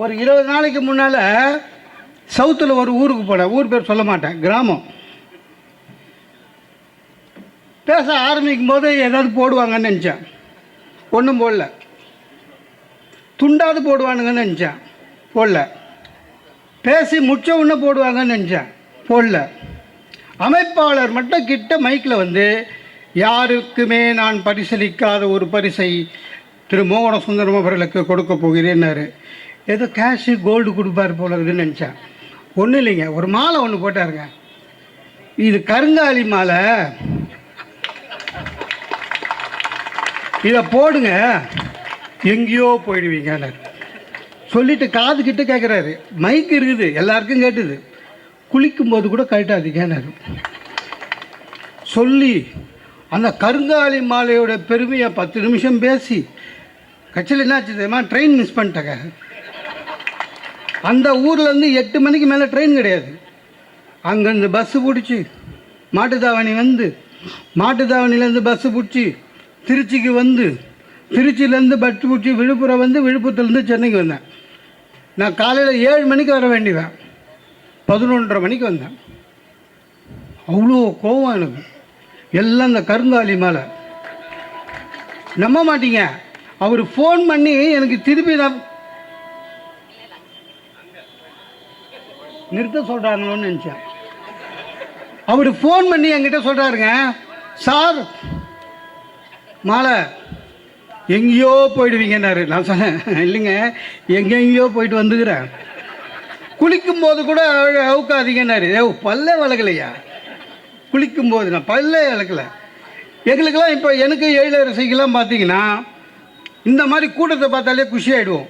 ஒரு 20 நாளைக்கு முன்னால் சவுத்தில் ஒரு ஊருக்கு போனேன். ஊர் பேர் சொல்ல மாட்டேன், கிராமம். பேச ஆரம்பிக்கும் போது ஏதாவது போடுவாங்கன்னு நினச்சேன். ஒன்றும் போடல. துண்டாவது போடுவானுங்கன்னு நினச்சேன், போடல. பேசி முடிச்ச உடனே போடுவாங்கன்னு நினச்சேன், போடல. அமைப்பாளர் மட்டும் கிட்ட மைக்கில் வந்து, யாருக்குமே நான் பரிசளிக்காத ஒரு பரிசை திரு மோகன சுந்தரம் அவர்களுக்கு கொடுக்க போகிறேன்னாரு. ஏதோ கேஷு கோல்டு கொடுப்பார் போல இருக்குன்னு நினச்சேன். ஒன்றும் இல்லைங்க, ஒரு மாலை ஒன்று போட்டாருங்க. இது கருங்காலி மாலை, இதை போடுங்க எங்கேயோ போயிடுவீங்க சொல்லிட்டு காது கிட்ட கேட்குறாரு. மைக் இருக்குது, எல்லாருக்கும் கேட்டுது. குளிக்கும்போது கூட கழட்டாதீங்கன்னாரு. சொல்லி அந்த கருங்காலி மாலையோட பெருமையை 10 நிமிஷம் பேசி கட்சியில் என்னாச்சு தெரியுமா, ட்ரெயின் மிஸ் பண்ணிட்டாங்க. அந்த ஊர்லேருந்து 8 மணிக்கு மேலே ட்ரெயின் கிடையாது. அங்கேருந்து பஸ்ஸு பிடிச்சி மாட்டுத்தாவணி வந்து, மாட்டுத்தாவணிலேருந்து பஸ்ஸு பிடிச்சி திருச்சிக்கு வந்து, திருச்சியிலேருந்து பஸ் பிடிச்சி விழுப்புரம் வந்து, விழுப்புரத்துலேருந்து சென்னைக்கு வந்தேன். நான் காலையில் 7 மணிக்கு வர வேண்டியவன், 11:30 மணிக்கு வந்தேன். அவ்வளோ கோவம் எனக்கு. எல்லாம் இந்த கருங்காலி மேலே. நம்ப மாட்டீங்க, அவர் ஃபோன் பண்ணி எனக்கு திருப்பி நான் நிறுத்த சொல்கிறாங்களோன்னு நினச்சேன். அவர் ஃபோன் பண்ணி என்கிட்ட சொல்கிறாருங்க, சார் மாலை எங்கேயோ போயிடுவீங்கன்னாரு. நான் சொன்னேன், இல்லைங்க எங்கெங்கேயோ போயிட்டு வந்துக்கிறேன். குளிக்கும்போது கூட அவுக்காதீங்கன்னாரு. பல்லே வளர்க்கலையா குளிக்கும்போது? நான் பல்லே வளர்க்கலை. எங்களுக்கெல்லாம் இப்போ எனக்கு எழிலரசிக்கெல்லாம் பார்த்தீங்கன்னா இந்த மாதிரி கூட்டத்தை பார்த்தாலே குஷி ஆகிடுவோம்.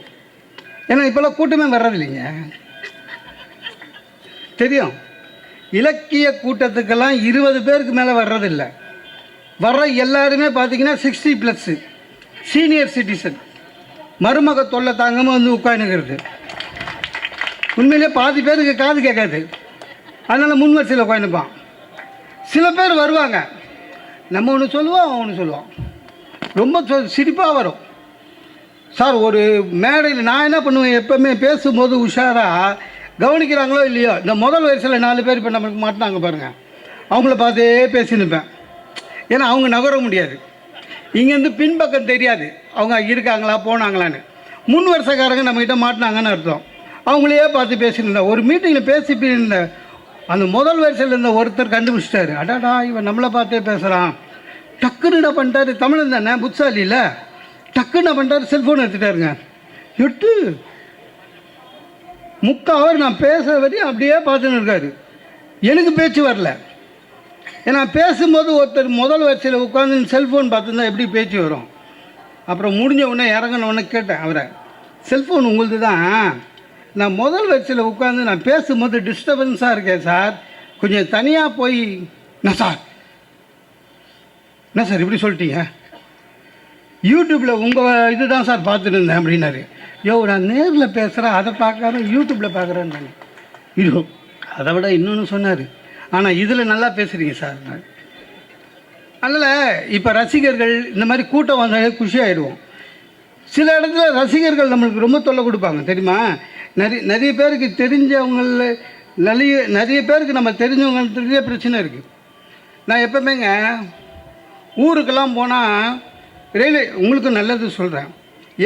ஏன்னா இப்போல்லாம் கூட்டமே வர்றதில்லைங்க, தெரியும். இலக்கிய கூட்டத்துக்கெல்லாம் 20 பேருக்கு மேலே வர்றதில்லை. வர்ற எல்லாருமே பார்த்தீங்கன்னா 60+ சீனியர் சிட்டிசன். மருமக தொல்லை தாங்காமல் வந்து உட்காந்துக்கிறது. உண்மையிலே பாதி பேருக்கு காது கேட்காது, அதனால் முன் வரிசையில் உட்காந்துப்பான். சில பேர் வருவாங்க, நம்ம ஒன்று சொல்லுவோம், அவன் ஒன்று சொல்லுவான். ரொம்ப சிரிப்பாக வரும். சார் ஒரு மேடையில் நான் என்ன பண்ணுவேன், எப்போவுமே பேசும்போது உஷாராக கவனிக்கிறாங்களோ இல்லையோ, இந்த முதல் வரிசையில் 4 பேர் இப்போ நம்மளுக்கு மாட்டினாங்க பாருங்கள், அவங்கள பார்த்தே பேசினுப்பேன். ஏன்னா அவங்க நகர முடியாது, இங்கேருந்து பின்பக்கம் தெரியாது அவங்க இருக்காங்களா போனாங்களான்னு. முன் வருஷக்காரங்க நம்மக்கிட்ட மாட்டினாங்கன்னு அர்த்தம். அவங்களையே பார்த்து பேசியிருந்தேன். ஒரு மீட்டிங்கில் பேசிப்பிருந்த அந்த முதல் வரிசையில் இருந்த ஒருத்தர் கண்டுபிடிச்சிட்டாரு. அடாடா இவன் நம்மளை பார்த்தே பேசுகிறான். டக்குன்னு என்ன பண்ணிட்டாரு, தமிழன் தானே புட்சாலி இல்லை, டக்குன்னு என்ன பண்ணிட்டாரு, செல்ஃபோன் எடுத்துட்டாருங்க. 3/4 ஹவர் நான் பேசுகிற வரையும் அப்படியே பார்த்துன்னு இருக்காரு. எனக்கு பேச்சு வரல. ஏன்னா பேசும்போது ஒருத்தர் முதல் வரிசையில் உட்காந்து செல்ஃபோன் பார்த்துருந்தா எப்படி பேச்சு வரும்? அப்புறம் முடிஞ்ச உடனே இறங்கின உடனே கேட்டேன் அவரை, செல்ஃபோன் உங்களுது தான், நான் முதல் வரிசையில் உட்காந்து நான் பேசும்போது டிஸ்டர்பன்ஸாக இருக்கேன் சார், கொஞ்சம் தனியாக போய். என்ன சார் இப்படி சொல்லிட்டீங்க? யூடியூப்பில் உங்கள் இது தான் சார் பார்த்துட்டு இருந்தேன் அப்படின்னாரு. நான் நேரில் பேசுகிறேன், அதை பார்க்காம யூடியூப்பில் பார்க்குறேன்னு. இது அதை விட இன்னொன்று சொன்னார், ஆனால் இதில் நல்லா பேசுகிறீங்க சார். அதனால் இப்போ ரசிகர்கள் இந்த மாதிரி கூட்டம் வந்தாலே குஷி ஆகிடுவோம். சில இடத்துல ரசிகர்கள் நம்மளுக்கு ரொம்ப தொல்லை கொடுப்பாங்க தெரியுமா. நிறைய பேருக்கு தெரிஞ்சவங்களில் நிறைய பேருக்கு நம்ம தெரிஞ்சவங்க பிரச்சனை இருக்குது. நான் எப்போவுமேங்க ஊருக்கெல்லாம் போனால், ரயில்வே உங்களுக்கு நல்லது சொல்கிறேன்,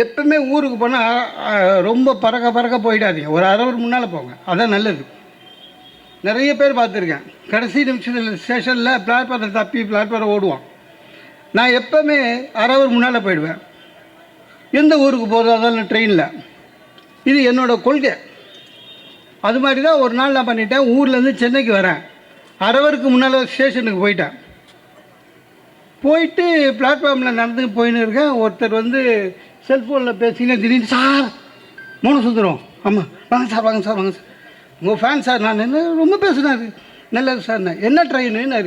எப்பவுமே ஊருக்கு போனால் ரொம்ப பறக்க போயிடாதீங்க, ஒரு 1/2 ஹவர் முன்னால் போங்க, அதான் நல்லது. நிறைய பேர் பார்த்துருக்கேன், கடைசி நிமிஷத்தில் ஸ்டேஷனில் பிளாட்ஃபார்மை தப்பி பிளாட்ஃபார்ம் ஓடுவான். நான் எப்போவுமே 1/2 ஹவர் முன்னால் போயிடுவேன், எந்த ஊருக்கு போகிறதா இருந்தாலும் ட்ரெயினில். இது என்னோடய கொள்கை. அது மாதிரி தான் ஒரு நாள் நான் பண்ணிட்டேன். ஊர்லேருந்து சென்னைக்கு வரேன், 1/2 ஹவருக்கு முன்னால் ஸ்டேஷனுக்கு போயிட்டு பிளாட்ஃபார்மில் நடந்து போயின்னு இருக்கேன். ஒருத்தர் வந்து செல்ஃபோனில் பேசினே திடீர்னு, சார் மோகன சுந்தரம், ஆமாம் வாங்க சார் உங்கள் ஃபேன் சார். நான் என்ன ரொம்ப பேசுனாரு. நல்லது சார். நான் என்ன ட்ரெயின்னு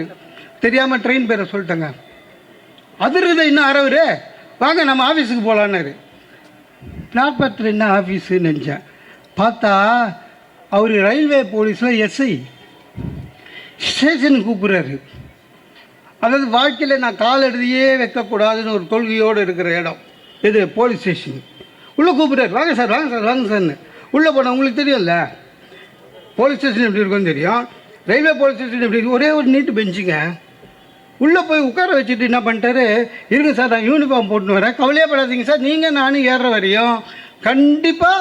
தெரியாமல் ட்ரெயின் பேரை சொல்லிட்டேங்க. அதிர்றது இன்னும் 1/2 ஹவரு, வாங்க நம்ம ஆஃபீஸுக்கு போகலான்னாரு. பிளாட்ஃபார்த்தில் என்ன ஆஃபீஸுன்னு நினச்சேன். பார்த்தா அவர் ரயில்வே போலீஸில் எஸ்ஐ, ஸ்டேஷனுக்கு கூப்பிட்றாரு. அதாவது வாழ்க்கையில் நான் கால் எடுத்தையே வைக்கக்கூடாதுன்னு ஒரு கொள்கையோடு இருக்கிற இடம் இது போலீஸ் ஸ்டேஷன். உள்ளே கூப்பிட்றாரு, வாங்க சார் வாங்க சார்னு. உள்ளே போனால் உங்களுக்கு தெரியும்ல, போலீஸ் ஸ்டேஷன் எப்படி இருக்குன்னு தெரியும், ரயில்வே போலீஸ் ஸ்டேஷன் எப்படி இருக்கும், ஒரே ஒரு நீட்டு பெஞ்சுங்க. உள்ளே போய் உட்கார வச்சுட்டு என்ன பண்ணிட்டாரு, இருங்க சார் நான் யூனிஃபார்ம் போட்டுன்னு வரேன், கவலையே படாதீங்க சார், நீங்கள் நானும் ஏறுற வரையும் கண்டிப்பாக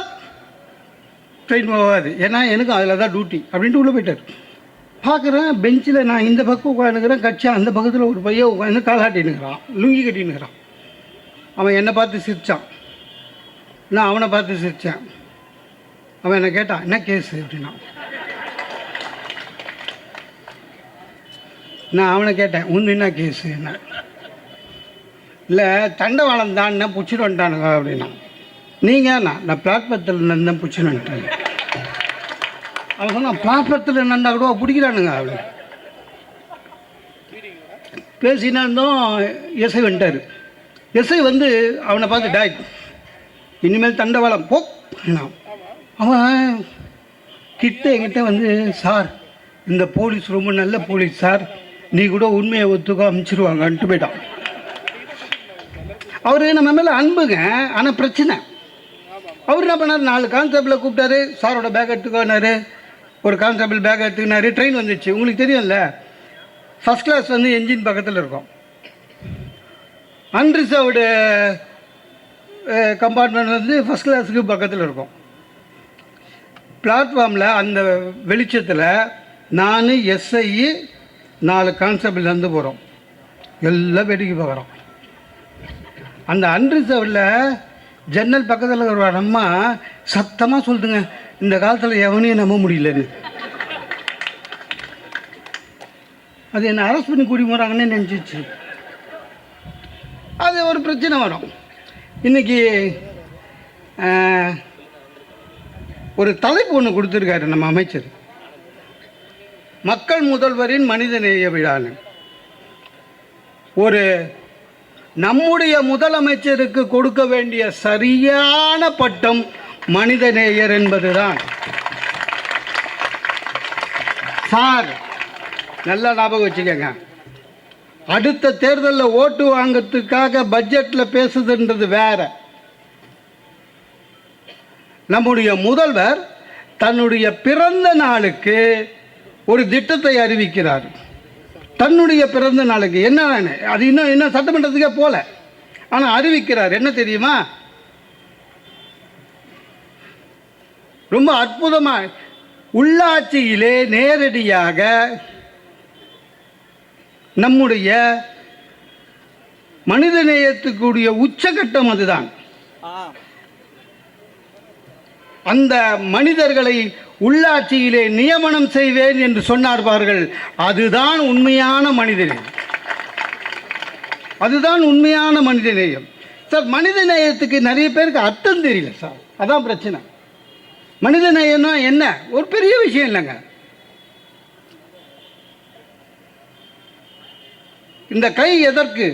ட்ரெயின் போகாது, ஏன்னா எனக்கும் அதில் தான் டியூட்டி அப்படின்ட்டு உள்ளே போயிட்டார். பார்க்குறேன் பெஞ்சில் நான் இந்த பக்கம் உட்காந்துக்கிறேன், கட்சி அந்த பக்கத்தில் ஒரு பையன் உட்காந்து காலாட்டின்னுக்கிறான், லுங்கி கட்டின்னுக்கிறான். அவன் என்னை பார்த்து சிரித்தான், நான் அவனை பார்த்து சிரித்தேன். அவன் என்னை கேட்டான், என்ன கேஸு அப்படின்னா. நான் அவனை கேட்டேன், உன் என்ன கேஸு என்ன. இல்லை தண்டவாளம் தான் பிடிச்சிட்டு வந்துட்டானுங்க அப்படின்னா. நீங்கள் நான் பிளாட்பாரத்தில் நடந்தேன் பிடிச்சின்னு வந்துட்டேன். அவன் சொன்னான், பிளாட்பாரத்தில் நடந்தால் கூட பிடிக்கிறானுங்க அப்படின்னு. பேசினா இருந்தோம். எஸ்ஐ வந்துட்டார். எஸ்ஐ வந்து அவனை பார்த்து, டாய் இனிமேல் தண்டவாளம் போ. அவன் கிட்ட என்கிட்ட வந்து, சார் இந்த போலீஸ் ரொம்ப நல்ல போலீஸ் சார், நீ கூட உண்மையை ஒத்துக்கோ அனுப்பிச்சிருவாங்கன்ட்டு போயிட்டான். அவர் நம்ம மேலே அன்புங்க, ஆனால் பிரச்சனை. அவர் என்ன பண்ணார், 4 கான்ஸ்டபிளை கூப்பிட்டாரு, சாரோட பேக் எடுத்துக்கோனாரு. ஒரு கான்ஸ்டபிள் பேக் எடுத்துக்கினாரு. ட்ரெயின் வந்துச்சு, உங்களுக்கு தெரியும்ல, ஃபஸ்ட் கிளாஸ் வந்து என்ஜின் பக்கத்தில் இருக்கும், அன்ரிசர்வ்டு கம்பார்ட்மெண்ட் வந்து ஃபஸ்ட் கிளாஸுக்கு பக்கத்தில் இருக்கும். பிளாட்ஃபார்மில் அந்த வெளிச்சத்தில் நான் எஸ்ஐ 4 கான்ஸ்டபிள் வந்து போகிறோம், எல்லாம் வேடிக்கை பார்க்குறோம். அந்த அன்ரிசர்வ்டில் ஜன்னல் பக்கத்தில் ஒரு அம்மா சத்தமாக சொல்லுதுங்க, இந்த காலத்தில் எவனையும் நம்ப முடியலன்னு. அது என்னை அரெஸ்ட் பண்ணி கூடி போகிறாங்கன்னு நினச்சிச்சு. அது ஒரு பிரச்சனை வரும். இன்றைக்கி ஒரு தலைப்பு ஒன்று கொடுத்துருக்காரு நம்ம அமைச்சர், மக்கள் முதல்வரின் மனிதநேய விழான்னு. ஒரு நம்முடைய முதலமைச்சருக்கு கொடுக்க வேண்டிய சரியான பட்டம் மனிதநேயர் என்பதுதான். சார் நல்லா ஞாபகம் வச்சுக்கோங்க, அடுத்த தேர்தலில் ஓட்டு வாங்கிறதுக்காக பட்ஜெட்டில் பேசுதுன்றது வேற. நம்முடைய முதல்வர் தன்னுடைய பிறந்த நாளுக்கு ஒரு திட்டத்தை அறிவிக்கிறார். தன்னுடைய பிறந்த நாளுக்கு என்ன, அது இன்னும் சட்டமன்றத்துக்கே போல, ஆனால் அறிவிக்கிறார். என்ன தெரியுமா, ரொம்ப அற்புதமாக உள்ளாட்சியிலே நேரடியாக நம்முடைய மனிதநேயத்துக்குரிய உச்சகட்டம் அதுதான். அந்த மனிதர்களை உள்ளாட்சியிலே நியமனம் செய்வேன் என்று சொன்னார்கள். அதுதான் உண்மையான மனிதநேயம், அதுதான் உண்மையான மனிதநேயம். சார் மனிதநேயத்துக்கு நிறைய பேருக்கு அர்த்தம் தெரியல சார், அதான் பிரச்சனை. மனிதநேயம்னா என்ன, ஒரு பெரிய விஷயம் இல்லைங்க. இந்த கை எதற்கு,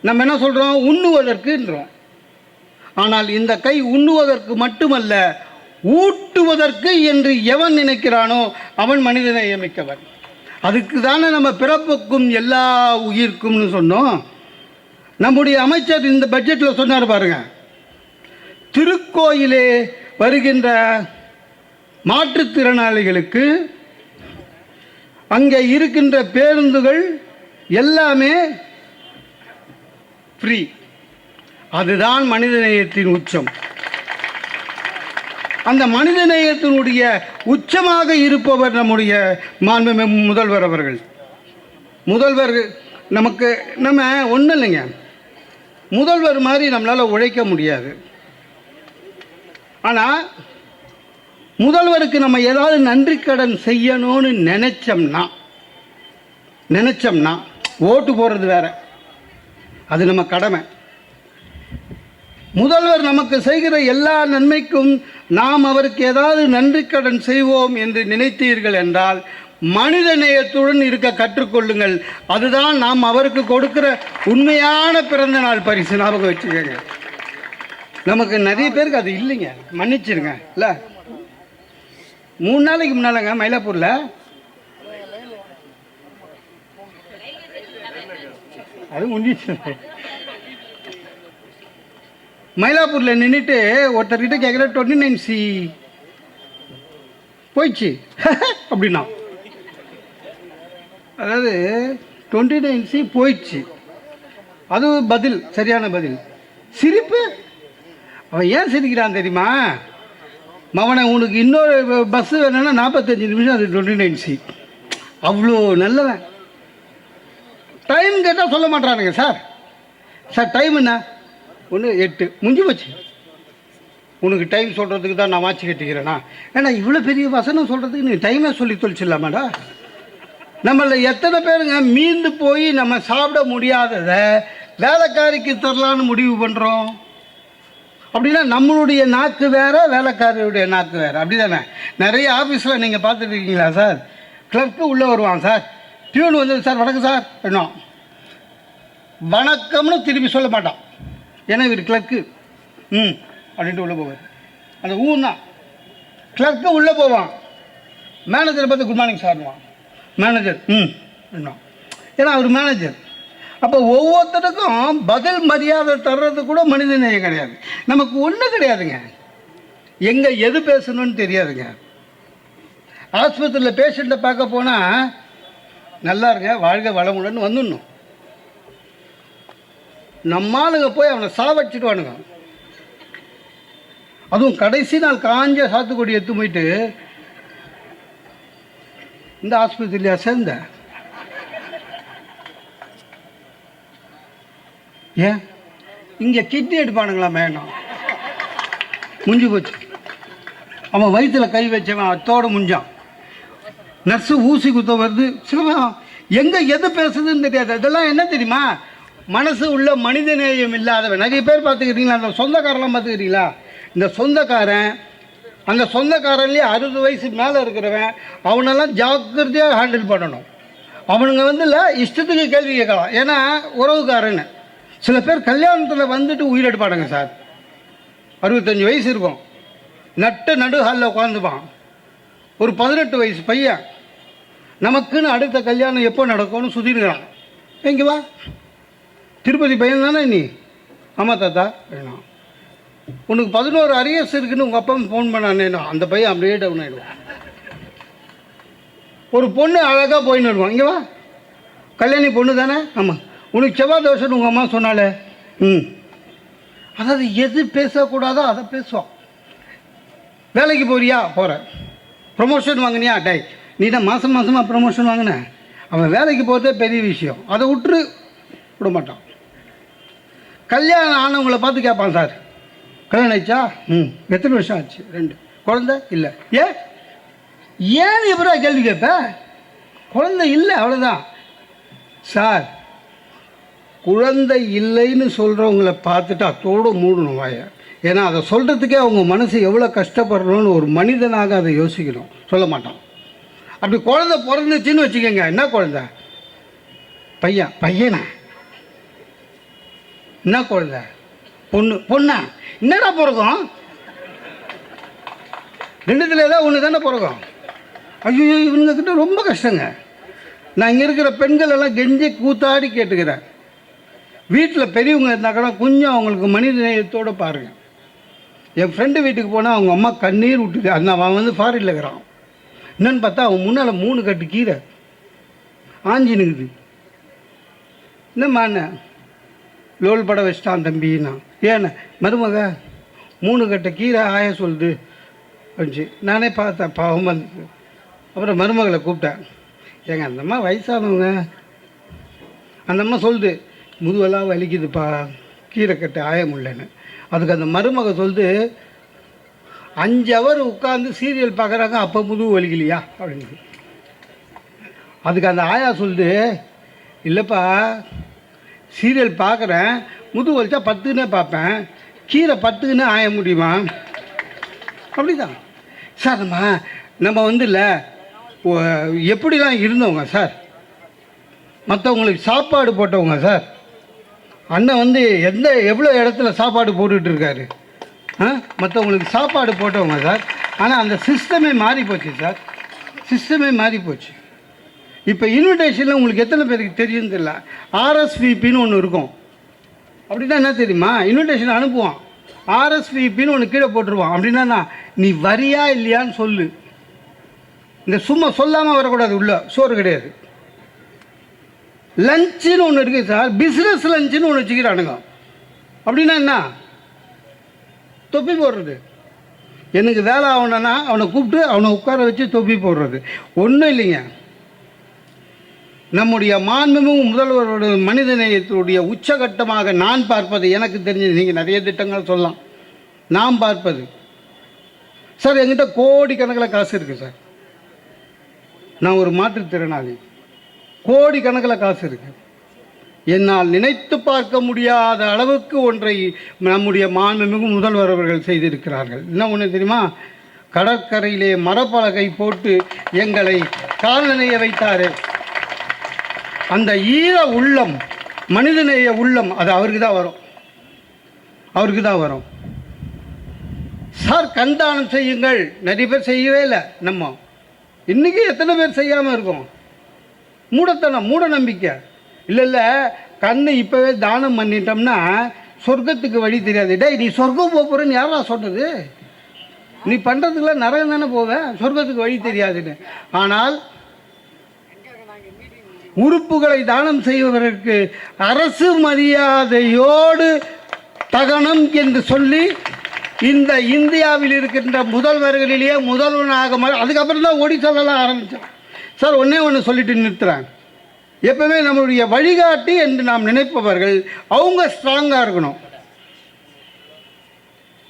நம்ம என்ன சொல்கிறோம், உண்ணுவதற்குன்றோம். ஆனால் இந்த கை உண்ணுவதற்கு மட்டுமல்ல, ஊட்டுவதற்கு என்று எவன் நினைக்கிறானோ அவன் மனிதநேயம் மிக்கவன். அதுக்கு தானே நம்ம பிறப்புக்கும் எல்லா உயிர்க்கும்னு சொன்னோம். நம்முடைய அமைச்சர் இந்த பட்ஜெட்டில் சொன்னார் பாருங்க, திருக்கோயிலே வருகின்ற மாற்றுத்திறனாளிகளுக்கு அங்கே இருக்கின்ற பேருந்துகள் எல்லாமே ஃப்ரீ. அதுதான் மனிதநேயத்தின் உச்சம். அந்த மனிதநேயத்தினுடைய உச்சமாக இருப்பவர் நம்முடைய மாண்புமிகு முதல்வர் அவர்கள். முதல்வர் நமக்கு நம்ம ஒன்றும் இல்லைங்க, முதல்வர் மாதிரி நம்மளால் உழைக்க முடியாது. ஆனால் முதல்வருக்கு நம்ம ஏதாவது நன்றி கடன் செய்யணும்னு நினச்சோம்னா ஓட்டு போடுறது வேற, அது நம்ம கடமை. முதல்வர் நமக்கு செய்கிற எல்லா நன்மைக்கும் நாம் அவருக்கு ஏதாவது நன்றி கடன் செய்வோம் என்று நினைத்தீர்கள் என்றால் மனித நேயத்துடன் இருக்க கற்றுக்கொள்ளுங்கள். அதுதான் நாம் அவருக்கு கொடுக்கிற உண்மையான பிறந்த நாள் பரிசு. ஞாபகம் வச்சுக்கோங்க. நமக்கு நிறைய பேருக்கு அது இல்லைங்க, மன்னிச்சிருங்க. இல்லை 3 நாளைக்கு முன்னாலங்க மயிலாப்பூரில் அது முடிஞ்சிச்சு. மயிலாப்பூரில் நின்றுட்டு ஒருத்தர்கிட்ட கேட்குற 29C போயிடுச்சு அப்படின்னா, அதாவது 29C போயிடுச்சு. அது பதில், சரியான பதில். சிரிப்பு, அவன் ஏன் சிரிக்கிறான் தெரியுமா? மவனை உனக்கு இன்னொரு பஸ்ஸு வேணும்னா 45 நிமிஷம், அது 29C. அவ்வளோ நல்லவன். டைம் கேட்டால் சொல்ல மாட்டானுங்க. சார் டைம் என்ன? 1:08 முடிஞ்சு போச்சு. உனக்கு டைம் சொல்கிறதுக்கு தான் நான் வாட்சி கட்டிக்கிறேன்னா? ஏன்னா இவ்வளோ பெரிய வசனம் சொல்கிறதுக்கு நீ டைமே சொல்லி தொலைச்சிடலாமாடா? நம்மள எத்தனை பேருங்க மீந்து போய் நம்ம சாப்பிட முடியாததை வேலைக்காரிக்கு தரலான்னு முடிவு பண்ணுறோம். அப்படின்னா நம்மளுடைய நாக்கு வேறு, வேலைக்காரியுடைய நாக்கு வேறு. அப்படி தானே? நிறைய ஆஃபீஸில் நீங்கள் பார்த்துருக்கீங்களா சார்? கிளர்க்கு உள்ளே வருவான் சார், டியூன் வந்து சார் வணக்கம் சார் என்ன வணக்கம்னு திருப்பி சொல்ல மாட்டான். ஏன்னா இவர் கிளர்க்கு அப்படின்ட்டு உள்ளே போவார். அந்த தான் கிளர்க்கு உள்ளே போவான். மேனேஜரை பார்த்து குட் மார்னிங் சார்வான். மேனேஜர் என்ன, ஏன்னா அவர் மேனேஜர். அப்போ ஒவ்வொருத்தருக்கும் பதில் மரியாதை தர்றது கூட மனித நேயம் கிடையாது. நமக்கு ஒன்றும் கிடையாதுங்க. எங்கே எது பேசணும்னு தெரியாதுங்க. ஆஸ்பத்திரியில் பேஷண்ட்டை பார்க்க போனால் நல்லா இருங்க, வாழ்க வளமுடன் வந்துடணும். நம்ம ஆளுங்க போய் அவனை சாவடிச்சிடுவானுங்க. அதுவும் கடைசி நாள் காஞ்ச சாத்துக்குடி எடுத்து போயிட்டு, இந்த ஆஸ்பத்திரியா சேர்ந்த, ஏன் இங்கே கிட்னி எடுப்பானுங்களா மேடம்? முடிஞ்சு போச்சு. அவன் வயிற்றில் கை வச்சவன் அத்தோடு முடிஞ்சான். நர்ஸு ஊசி குத்த வருது. சிவம் எங்கே எது பேசுதுன்னு தெரியாது. இதெல்லாம் என்ன தெரியுமா? மனசு உள்ள மனித நேயம் இல்லாதவன். நிறைய பேர் பார்த்துக்கிட்டீங்களா? அந்த சொந்தக்காரெல்லாம் பார்த்துக்கிட்டீங்களா? இந்த சொந்தக்காரன், அந்த சொந்தக்காரன்லேயே 60 வயசு மேலே இருக்கிறவன், அவனெல்லாம் ஜாக்கிரதையாக ஹேண்டில் பண்ணணும். அவனுங்க வந்து இல்லை இஷ்டத்துக்கு கேள்வி கேட்கலாம். ஏன்னா உறவுக்காரன்னு. சில பேர் கல்யாணத்தில் வந்துட்டு உயிரெடுப்பானுங்க சார். 65 வயசு இருக்கும், நடு ஹாலில் உட்காந்துப்பான். ஒரு 18 வயசு பையன் நமக்குன்னு அடுத்த கல்யாணம் எப்போ நடக்கும்னு சுற்றிருக்கிறான். எங்கே வா, திருப்பதி பையன் தானே நீ? ஆமாம் தாத்தா. உனக்கு 11 அரியர்ஸ் இருக்குன்னு உங்கள் அப்பா ஃபோன் பண்ணானேன்னா அந்த பையன் அப்படியே டவுன் ஆகிடுவான். ஒரு பொண்ணு அழகாக போயின்னு வருவான். இங்கே வா, கல்யாணி பொண்ணு தானே? ஆமாம். உனக்கு செவ்வாய் தோஷம்னு உங்கள் அம்மா சொன்னாலே. அதாவது எது பேசக்கூடாதோ அதை பேசுவான். வேலைக்கு போறியா? போகிறேன். ப்ரொமோஷன் வாங்கினியா? டை நீ தான் மாதமாக ப்ரொமோஷன் வாங்கின. அவன் வேலைக்கு போகிறதே பெரிய விஷயம். அதை விட மாட்டான். கல்யாணம் ஆனவங்களை பார்த்து கேட்பான், சார் கல்யாணம் ஆயிடுச்சா? எத்தனை வருஷம் ஆச்சு? 2. குழந்தை இல்லை. ஏன் எப்படா கேள்வி கேட்ப? குழந்தை இல்லை, அவ்வளோதான். சார் குழந்தை இல்லைன்னு சொல்கிறவங்களை பார்த்துட்டு அத்தோடு மூடணும் வாய. ஏன்னா அதை சொல்கிறதுக்கே அவங்க மனசு எவ்வளோ கஷ்டப்படுறோன்னு ஒரு மனிதனாக அதை யோசிக்கணும். சொல்ல மாட்டான். அப்படி குழந்தை பிறந்துச்சின்னு வச்சுக்கோங்க. என்ன குழந்தை? பையனா? என்ன குழந்தை? பொண்ணா? என்னடா பிறக்கும்? 2த்துல ஏதாவது ஒன்று தானே பிறக்கும். ஐயோ இவங்கக்கிட்ட ரொம்ப கஷ்டங்க. நான் இங்கே இருக்கிற பெண்கள் எல்லாம் கெஞ்சி கூத்தாடி கேட்டுக்கிறேன். வீட்டில் பெரியவங்க இருந்தாக்கன்னா கொஞ்சம் அவங்களுக்கு மனித நேயத்தோடு பாருங்கள். என் ஃப்ரெண்டு வீட்டுக்கு போனால் அவங்க அம்மா கண்ணீர் விட்டுது. அந்த அவன் வந்து ஃபாரின்ல இருக்கிறான். என்னன்னு பார்த்தா அவன் முன்னால் 3 கட்டு கீரை ஆஞ்சி நிற்குது. என்னம்மா என்ன லோல் பட வச்சிட்டான் தம்பின்னா? ஏன்னா மருமக 3 கட்ட கீரை ஆய சொல்லுது அப்படிச்சு. நானே பார்த்தேன், பாவம் வந்து. அப்புறம் மருமகளை கூப்பிட்டேன். ஏங்க அந்தம்மா வயசானவங்க, அந்தம்மா சொல்லுது முதுவெல்லாம் வலிக்குதுப்பா, கீரை கட்டு ஆய முடியலன்னு. அதுக்கு அந்த மருமக சொல்லுது 5 ஹவர் உட்காந்து சீரியல் பார்க்குறாங்க, அப்போ முதுகு வலிக்கலையா அப்படின்னு. அதுக்கு அந்த ஆயா சொல்லுது, இல்லைப்பா சீரியல் பார்க்குறேன், முதுகு வலிச்சா 10ன்னே பார்ப்பேன், கீரை 10ன்னு ஆய முடியுமா? அப்படிதான் சார். நம்ம வந்து இல்லை எப்படிலாம் இருந்தவங்க சார். மற்றவங்களுக்கு சாப்பாடு போட்டவங்க சார். அண்ணன் வந்து எவ்வளோ இடத்துல சாப்பாடு போட்டுட்ருக்காரு. மற்றவங்களுக்கு சாப்பாடு போட்டவங்க சார். ஆனால் அந்த சிஸ்டமே மாறி போச்சு சார். சிஸ்டமே மாறி போச்சு. இப்போ இன்விடேஷனில் உங்களுக்கு எத்தனை பேருக்கு தெரியும்னு தெரியல, ஆர்எஸ்விபின்னு ஒன்று இருக்கும். அப்படின்னா என்ன தெரியுமா? இன்விடேஷன் அனுப்புவான், ஆர்எஸ்விபின்னு ஒன்று கீழே போட்டுருவான். அப்படின்னா நீ வரியா இல்லையான்னு சொல்லு. இந்த சும்மா சொல்லாமல் வரக்கூடாது, உள்ள சோறு கிடையாது. லஞ்சுன்னு ஒன்று இருக்குது சார், பிஸ்னஸ் லஞ்சுன்னு ஒன்று வச்சுக்கிறானுங்க. அப்படின்னா என்ன? தொப்பி போடுறது. எனக்கு வேலை ஆகணுன்னா அவனை கூப்பிட்டு அவனை உட்கார வச்சு தொப்பி போடுறது ஒன்றும் இல்லைங்க. நம்முடைய மாண்புமிகு முதல்வரோட மனிதநேயத்தினுடைய உச்சகட்டமாக நான் பார்ப்பது, எனக்கு தெரிஞ்சது, நீங்கள் நிறைய திட்டங்கள் சொல்லலாம், நான் பார்ப்பது சார், என்கிட்ட கோடிக்கணக்கில் காசு இருக்குது சார். நான் ஒரு மாற்றுத்திறனாளி, கோடிக்கணக்கில் காசு இருக்குது. என்னால் நினைத்து பார்க்க முடியாத அளவுக்கு ஒன்றை நம்முடைய மாண்புமிகு முதல்வர் அவர்கள் செய்திருக்கிறார்கள். என்ன ஒன்று தெரியுமா? கடற்கரையிலே மரப்பலகை போட்டு எங்களை காலநிலைய வைத்தார். அந்த ஈர உள்ளம், மனிதநேய உள்ளம், அது அவருக்கு தான் வரும், அவருக்கு தான் வரும் சார். கண்தானம் செய்யுங்கள், நிறைய பேர் செய்யவே இல்லை. நம்ம இன்றைக்கி எத்தனை பேர் செய்யாமல் இருக்கோம்? மூடத்தனம், மூட நம்பிக்கை. இல்லை கண்ணு இப்போவே தானம் பண்ணிட்டோம்னா சொர்க்கத்துக்கு வழி தெரியாது. டேய், நீ சொர்க்கம் போகிறேன்னு யாரா சொன்னது? நீ பண்ணுறதுக்குலாம் நரகம் தானே போவேன், சொர்க்கத்துக்கு வழி தெரியாதுன்னு. ஆனால் உறுப்புகளை தானம் செய்வதற்கு அரசு மரியாதையோடு தகனம் என்று சொல்லி இந்த இந்தியாவில் இருக்கின்ற முதல்வர்களிலேயே முதல்வனாக அதுக்கப்புறம் தான் ஒடிசாலெல்லாம் ஆரம்பித்தான் சார். ஒன்று சொல்லிட்டு நிறுத்துகிறாங்க. எப்பவுமே நம்மளுடைய வழிகாட்டி என்று நாம் நினைப்பவர்கள் அவங்க ஸ்ட்ராங்காக இருக்கணும்.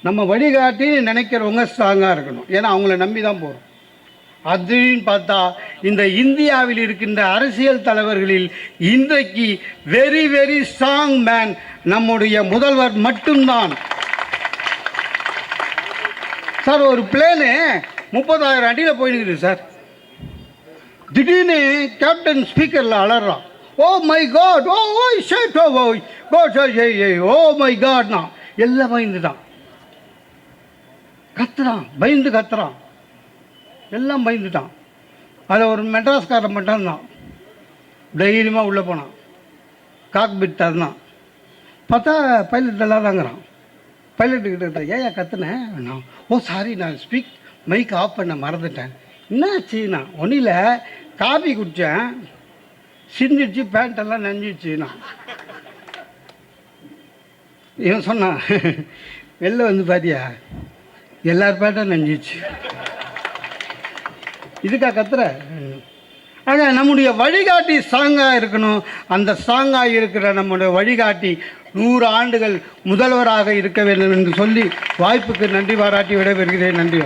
நம்ம வழிகாட்டி நினைக்கிறவங்க ஸ்ட்ராங்காக இருக்கணும். ஏன்னா அவங்கள நம்பி தான் போகிறோம். அப்படின்னு பார்த்தா இந்த இந்தியாவில் இருக்கின்ற அரசியல் தலைவர்களில் இன்றைக்கு வெரி வெரி ஸ்ட்ராங் மேன் நம்முடைய முதல்வர் மட்டும்தான் சார். ஒரு பிளேனு 30,000 அடியில் போயிடுது சார். திடீர்னு கேப்டன் ஸ்பீக்கரில் அலறான், ஓ மை காட், ஓ ஓய் ஷேட், ஓ ஓய் காட், ஓ மை காட்னா எல்லாம் பயந்துட்டான், கத்துறான், பயந்து கத்துறான், எல்லாம் பயந்துட்டான். அதில் ஒரு மெட்ராஸ்காரன் மட்டும் தான் தைரியமாக உள்ளே போனான், காக்பிட் தரனான். பார்த்தா பைலட் எல்லாம் தாங்கிறான். பைலட்டுக்கிட்ட ஏன் கத்துனேன்? நான் ஓ சாரி, நான் மைக் ஆஃப் பண்ண மறந்துட்டேன். என்னாச்சுண்ணா? ஒன்றும் இல்லை, காபி குடித்தேன், சிந்திடுச்சு, பேண்ட்டெல்லாம் நனைஞ்சிடுச்சுண்ணா. இவன் சொன்னான், வெளில வந்து பாத்தியா எல்லார் பேண்ட்டும் நனைஞ்சிச்சு, இதுக்கா கத்துற? ஆக நம்முடைய வழிகாட்டி ஸ்ட்ராங்காக இருக்கணும். அந்த ஸ்ட்ராங்காக இருக்கிற நம்முடைய வழிகாட்டி 100 ஆண்டுகள் முதல்வராக இருக்க வேண்டும் என்று சொல்லி வாய்ப்புக்கு நன்றி பாராட்டி விடைபெறுகிறேன். நன்றி.